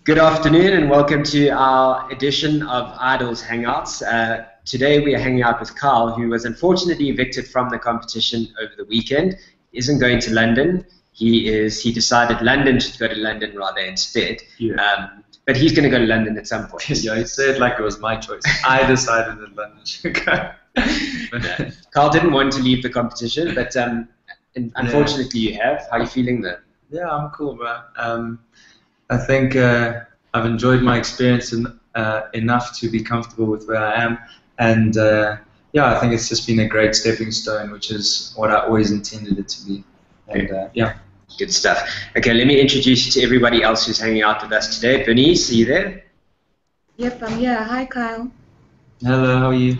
Good afternoon and welcome to our edition of Idols Hangouts. Today we are hanging out with Carl, who was unfortunately evicted from the competition over the weekend. He isn't going to London. He decided London should go to London rather instead. Yeah. But he's going to go to London at some point. Yeah, he said it like it was my choice. I decided that London should go. No, Carl didn't want to leave the competition, but unfortunately you have. How are you feeling then? Yeah, I'm cool, bro. I think I've enjoyed my experience enough to be comfortable with where I am, and yeah, I think it's just been a great stepping stone, which is what I always intended it to be. And yeah, good stuff. Okay, let me introduce you to everybody else who's hanging out with us today. Bernice, are you there? Yep, I'm here. Hi, Kyle. Hello, how are you?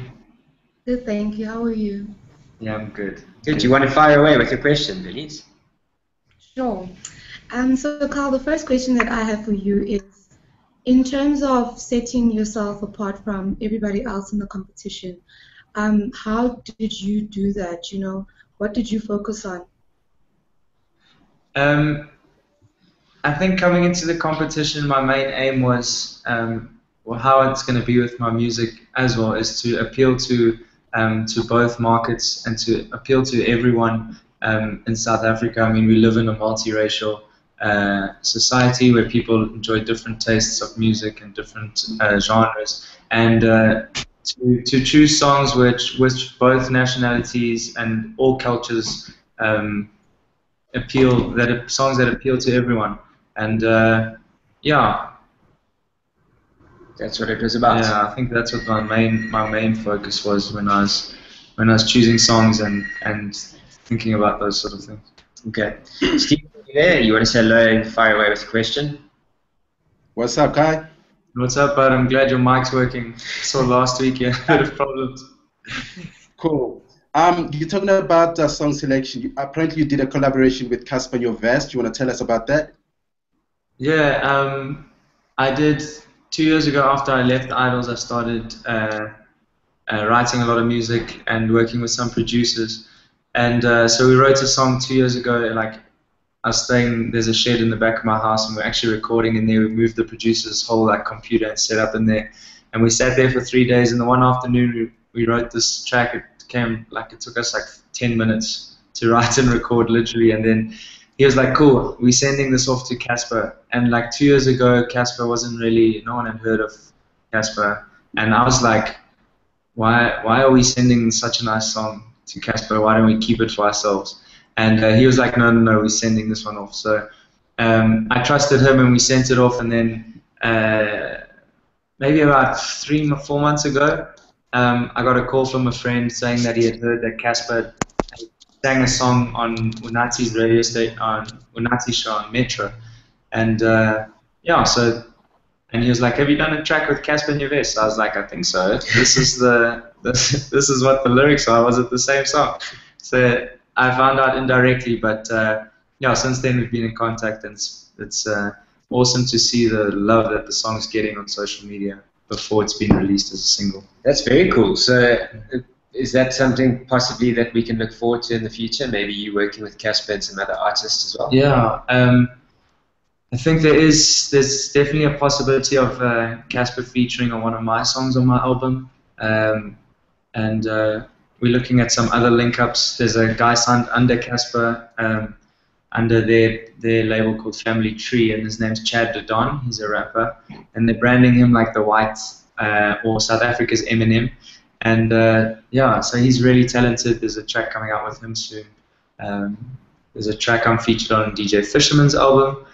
Good, thank you. How are you? Yeah, I'm good. Good. You want to fire away with your question, Bernice? Sure. So, Carl, the first question that I have for you is, in terms of setting yourself apart from everybody else in the competition, how did you do that? You know, what did you focus on? I think coming into the competition, my main aim was, well, how it's going to be with my music as well, is to appeal to both markets and to appeal to everyone in South Africa. I mean, we live in a multiracial society where people enjoy different tastes of music and different genres, and to choose songs which both nationalities and all cultures songs that appeal to everyone, and yeah, that's what it was about. Yeah, I think that's what my main focus was when I was choosing songs and thinking about those sort of things. Okay, Steve, are you there? You want to say hello and fire away with a question? What's up, Kai? What's up, bud? I'm glad your mic's working. So last week you had a bit of problems. Cool. You're talking about song selection. Apparently you did a collaboration with Cassper Nyovest. You want to tell us about that? Yeah, I did 2 years ago after I left Idols. I started writing a lot of music and working with some producers. And so we wrote a song 2 years ago. Like, I was staying, there's a shed in the back of my house, and we're actually recording in there. We moved the producer's whole computer and set up in there. And we sat there for 3 days, and the one afternoon we wrote this track. It took us 10 minutes to write and record, literally. And then he was like, cool, we're sending this off to Cassper. And 2 years ago, Cassper wasn't really, no one had heard of Cassper. And I was like, why are we sending such a nice song to Cassper? Why don't we keep it for ourselves? And he was like, no, we're sending this one off. So I trusted him, and we sent it off. And then maybe about 3 or 4 months ago, I got a call from a friend saying that he had heard that Cassper sang a song on Unathi's radio station, on Unathi's show on Metro. And yeah, and he was like, have you done a track with Cassper Nyovest? So I was like, I think so. This is what the lyrics are. Was it the same song? So I found out indirectly, but yeah, since then we've been in contact, and it's awesome to see the love that the song's getting on social media before it's been released as a single. That's very cool. So is that something possibly that we can look forward to in the future? Maybe you working with Cassper and some other artists as well? Yeah, I think there's definitely a possibility of Cassper featuring on one of my songs on my album, and we're looking at some other link-ups. There's a guy signed under Cassper, under their label called Family Tree, and his name's Chad the Don. He's a rapper, and they're branding him like the white or South Africa's Eminem. And yeah, so he's really talented. There's a track coming out with him soon. There's a track I'm featured on DJ Fisherman's album,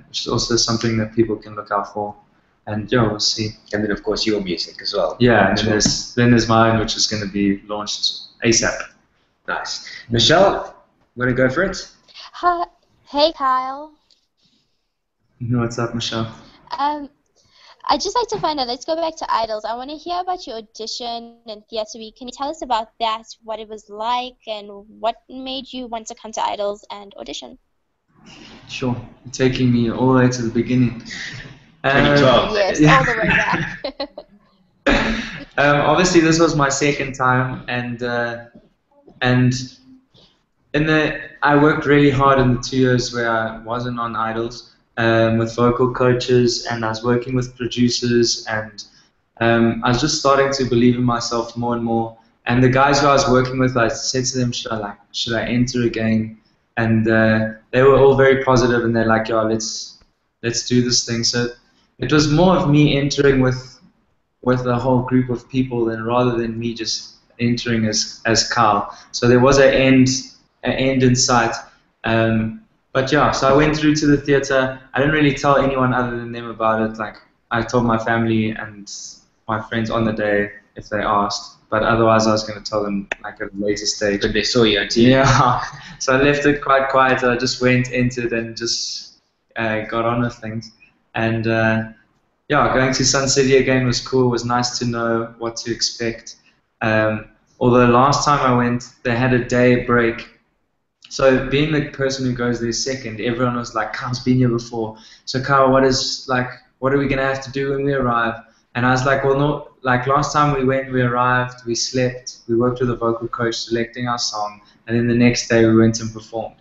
which is also something that people can look out for. And yeah, we'll see. And then of course your music as well. Yeah, and then there's mine, which is going to be launched ASAP. Nice. Michelle, want to go for it? Hi. Hey, Kyle. What's up, Michelle? I'd just like to find out, let's go back to Idols. I want to hear about your audition and Theatre Week. Can you tell us about that, what it was like, and what made you want to come to Idols and audition? Sure. You're taking me all the way to the beginning. 2012. Yes, yeah. All the way back. Obviously, this was my second time, and I worked really hard in the 2 years where I wasn't on Idols. with vocal coaches, and I was working with producers, and I was just starting to believe in myself more and more. And the guys who I was working with, I said to them, should I enter again? And they were all very positive, and they're like, "Yo, let's do this thing." So it was more of me entering with a whole group of people, rather than me just entering as Carl. So there was an end in sight. But yeah, so I went through to the theatre. I didn't really tell anyone other than them about it. Like, I told my family and my friends on the day if they asked, but otherwise I was going to tell them like at a later stage. But they saw you on TV. Yeah, so I left it quite quiet. I just went, entered, and just got on with things. And yeah, going to Sun City again was cool. It was nice to know what to expect. Although last time I went, they had a day break. So being the person who goes there second, everyone was like, "Carl's been here before. So Carl, what are we gonna have to do when we arrive?" And I was like, "Well, no. Like last time we went, we arrived, we slept, we worked with a vocal coach selecting our song, and then the next day we went and performed."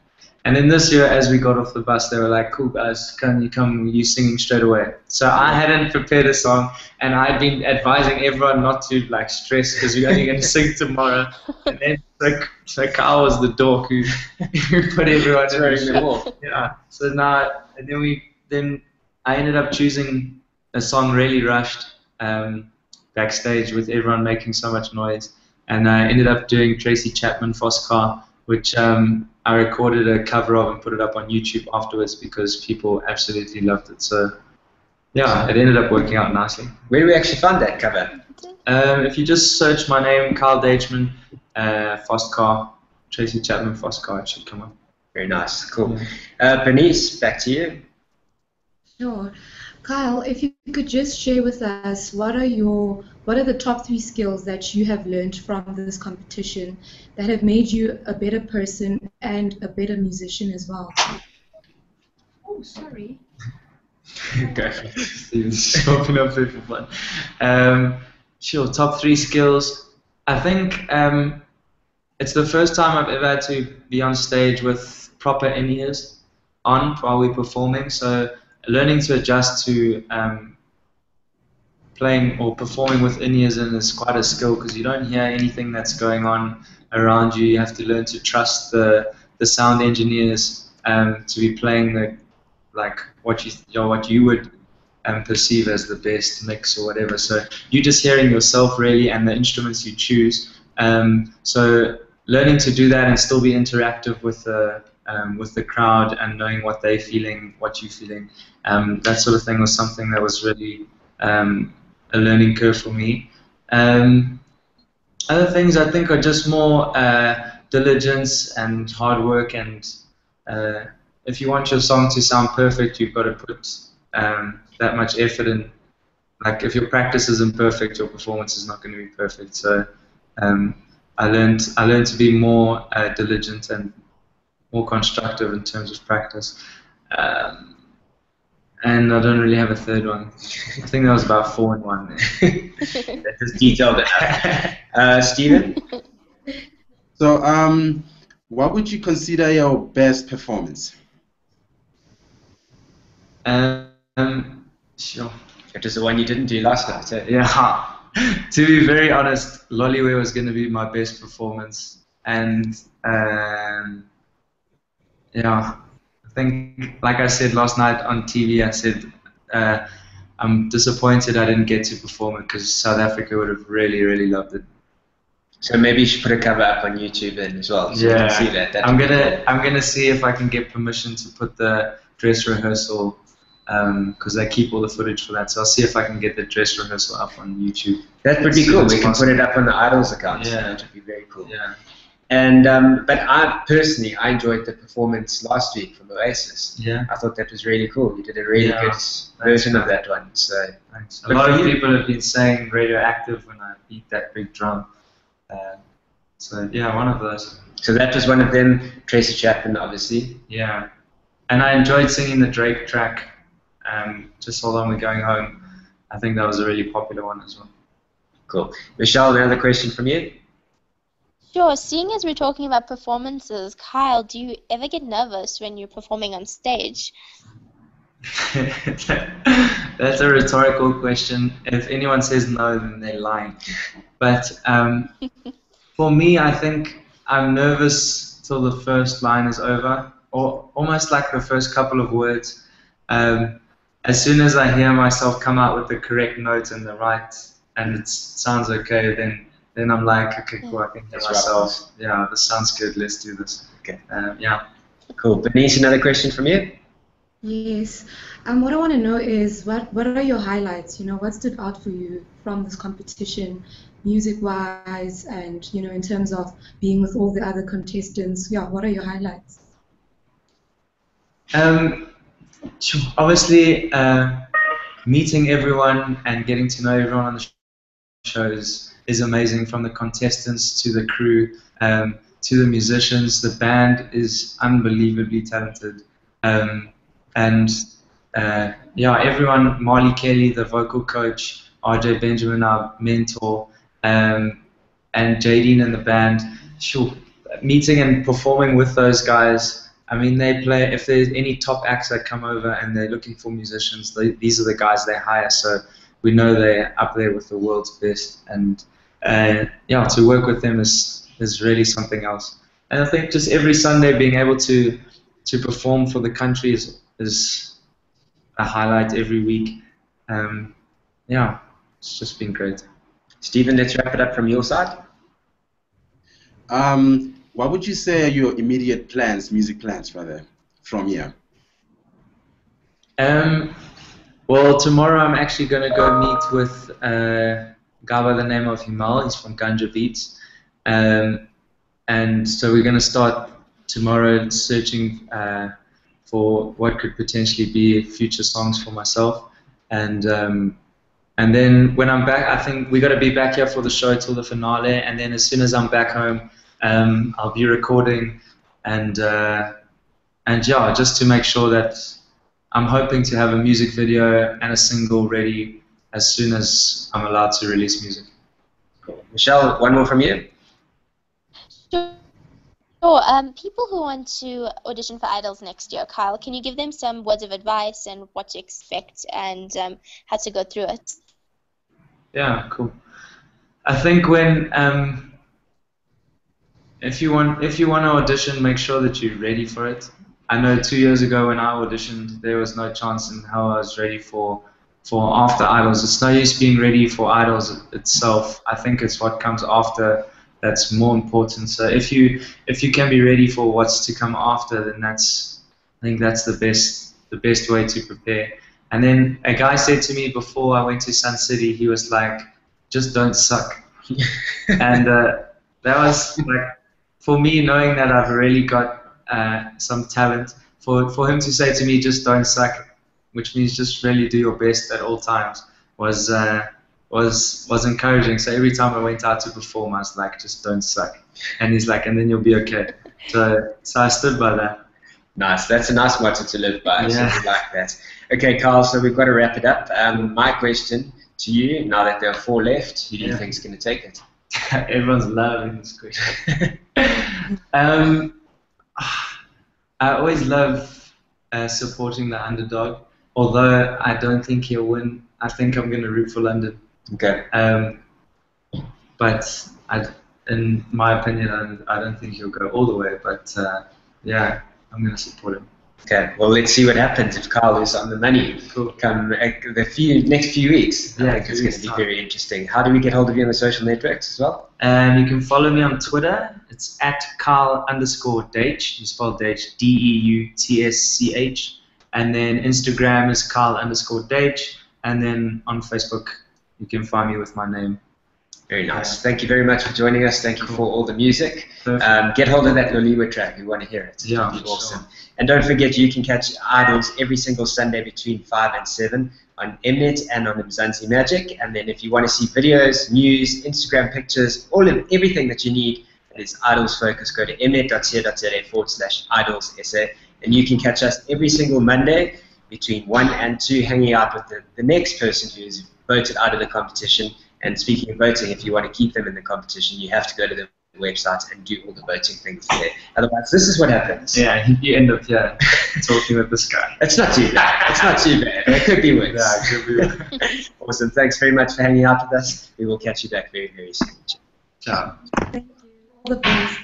And then this year, as we got off the bus, they were like, "Cool guys, can you come? You singing straight away." So I hadn't prepared a song, and I'd been advising everyone not to like stress because we're only going to sing tomorrow. And then so Carl was the dork who put everyone in the wall. Yeah. So now, and then I ended up choosing a song really rushed backstage with everyone making so much noise, and I ended up doing Tracy Chapman Foscar, which I recorded a cover of and put it up on YouTube afterwards because people absolutely loved it. So yeah, it ended up working out nicely. Where do we actually find that cover? If you just search my name, Kyle Dageman, Foscar, Tracy Chapman Foscar, it should come up. Very nice, cool. Bernice, back to you. Sure. Kyle, if you could just share with us what are the top 3 skills that you have learned from this competition that have made you a better person and a better musician as well? Oh, sorry. Go for it. Steven's open up for fun. Sure, top 3 skills. I think it's the first time I've ever had to be on stage with proper in-ears on while we're performing. So learning to adjust to playing or performing with in-ears in is quite a skill because you don't hear anything that's going on around you. You have to learn to trust the sound engineers to be playing what you would perceive as the best mix or whatever. So you're just hearing yourself really and the instruments you choose. So learning to do that and still be interactive with the crowd and knowing what they're feeling, what you're feeling, that sort of thing was something that was really a learning curve for me. Other things I think are just more diligence and hard work, and if you want your song to sound perfect, you've got to put that much effort in. Like if your practice isn't perfect, your performance is not going to be perfect. So I learned to be more diligent and more constructive in terms of practice. And I don't really have a third one. I think that was about 4 in 1 there. That's just detailed enough. Steven? So, what would you consider your best performance? Sure. It was the one you didn't do last night, eh? Yeah. To be very honest, Lollyway was going to be my best performance. And yeah, I think, like I said last night on TV, I said I'm disappointed I didn't get to perform it because South Africa would have really, really loved it. So maybe you should put a cover up on YouTube then as well, so you can see that. I'm gonna see if I can get permission to put the dress rehearsal, because they keep all the footage for that. So I'll see if I can get the dress rehearsal up on YouTube. That would be cool. We can put it up on the Idols account. Yeah, that would be very cool. Yeah. And but I personally enjoyed the performance last week from Oasis. Yeah. I thought that was really cool. You did a really good version of that one. So thanks. A lot of people have been saying radioactive when I beat that big drum. So yeah, one of those. So that was one of them. Tracy Chapman, obviously. Yeah. And I enjoyed singing the Drake track. Just Hold On, We're Going Home. I think that was a really popular one as well. Cool. Michelle, another question from you. Sure. Seeing as we're talking about performances, Kyle, do you ever get nervous when you're performing on stage? That's a rhetorical question. If anyone says no, then they're lying. But for me, I think I'm nervous till the first line is over, or almost like the first couple of words. As soon as I hear myself come out with the correct note and the right, and it sounds okay, then I'm like, okay, cool, I can hear myself. Yeah, this sounds good. Let's do this. Okay. Yeah. Cool. Bernice, another question from you? Yes. What I want to know is what are your highlights? You know, what stood out for you from this competition, music-wise, and you know, in terms of being with all the other contestants. Yeah, what are your highlights? Obviously, meeting everyone and getting to know everyone on the shows is amazing, from the contestants to the crew, to the musicians. The band is unbelievably talented. Yeah, everyone, Marley Kelly, the vocal coach, RJ Benjamin, our mentor, and Jadine and the band. Sure, meeting and performing with those guys. I mean, they play, if there's any top acts that come over and they're looking for musicians, these are the guys they hire, so we know they're up there with the world's best, and yeah, to work with them is really something else. And I think just every Sunday being able to perform for the country is a highlight every week. Yeah, it's just been great. Stephen, let's wrap it up from your side. What would you say are your immediate plans, music plans, rather, from here? Well, tomorrow I'm actually going to go meet with a guy by the name of Himal. He's from Ganja Beats. And so we're going to start tomorrow searching for what could potentially be future songs for myself. And then when I'm back, I think we got to be back here for the show till the finale. And then as soon as I'm back home, I'll be recording, and yeah, just to make sure that I'm hoping to have a music video and a single ready as soon as I'm allowed to release music. Cool. Michelle, one more from you. Sure. People who want to audition for Idols next year, Kyle, can you give them some words of advice and what to expect and how to go through it? Yeah, cool. I think when if you want to audition, make sure that you're ready for it. I know 2 years ago when I auditioned, there was no chance in how I was ready for after Idols. It's no use being ready for Idols itself. I think it's what comes after that's more important. So if you can be ready for what's to come after, then I think that's the best way to prepare. And then a guy said to me before I went to Sun City, he was like, "Just don't suck." And that was like, for me, knowing that I've really got some talent, for him to say to me, "Just don't suck," which means just really do your best at all times, was encouraging. So every time I went out to perform, I was like, "Just don't suck," and he's like, "And then you'll be okay." So I stood by that. Nice. That's a nice motto to live by. Yeah. So we like that. Okay, Carl. So we've got to wrap it up. My question to you, now that there are 4 left, who do you think is going to take it? Everyone's loving this question. I always love supporting the underdog, although I don't think he'll win. I think I'm going to root for London. Okay. But in my opinion, I don't think he'll go all the way. But yeah, I'm going to support him. Okay. Well, let's see what happens if Carl is on the money. Cool. Come the next few weeks. I think it's going to be very interesting. How do we get hold of you on the social networks as well? You can follow me on Twitter. It's @Carl_Deitsch. You spell Deitsch DEUTSCH. And then Instagram is Carl_Deitsch. And then on Facebook, you can find me with my name. Very nice. Thank you very much for joining us. Thank you for all the music. Get hold of that Loliwe track. We want to hear it. Yeah, it'll be awesome. Sure. And don't forget, you can catch Idols every single Sunday between 5 and 7 on Mnet and on Mzansi Magic. And then if you want to see videos, news, Instagram pictures, everything that you need, that is Idols Focus, go to mnet.co.za/IdolsSA. And you can catch us every single Monday between 1 and 2, hanging out with the next person who is voted out of the competition. And speaking of voting, if you want to keep them in the competition, you have to go to the website and do all the voting things there. Otherwise, this is what happens. Yeah, you end up here talking with this guy. It's not too bad. It's not too bad. It could be worse. Yeah, it could be worse. Awesome. Thanks very much for hanging out with us. We will catch you back very, very soon. Ciao. Thank you. All the best.